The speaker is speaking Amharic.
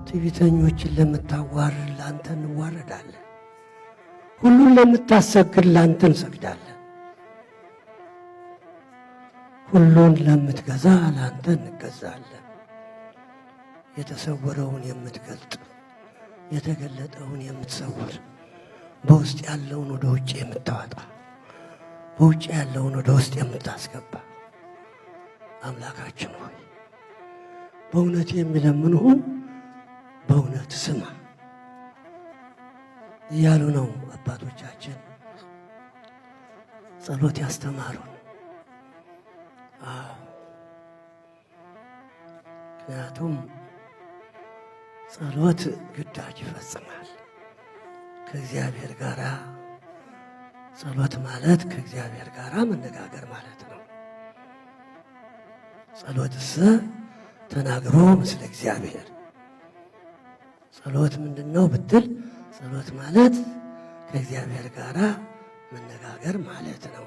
ትዕቢተኞችን ለምታዋርድ ላንተ እንዋረዳለን። ሁሉን ለምታሰግድ ላንተ እንሰግዳለን። ሁሉን ለምትገዛ ላንተ እንገዛለን። የተሰወረውን የምትገልጥ የተገለጠውን የምትሰውር በውስጥ ያለውን ወደ ውጭ የምታወጣ በውጭ ያለውን ወደ ውስጥ የምታስገባ አምላካችን ሆይ በእውነት የሚለምንሁን በእውነት ስማ እያሉ ነው አባቶቻችን ጸሎት ያስተማሩን። ምክንያቱም ጸሎት ግዳጅ ይፈጽማል ከእግዚአብሔር ጋር። ጸሎት ማለት ከእግዚአብሔር ጋር መነጋገር ማለት ነው። ጸሎትስ ተናግሮ ምስለ እግዚአብሔር። ጸሎት ምንድነው ብትል፣ ጸሎት ማለት ከእግዚአብሔር ጋር መነጋገር ማለት ነው።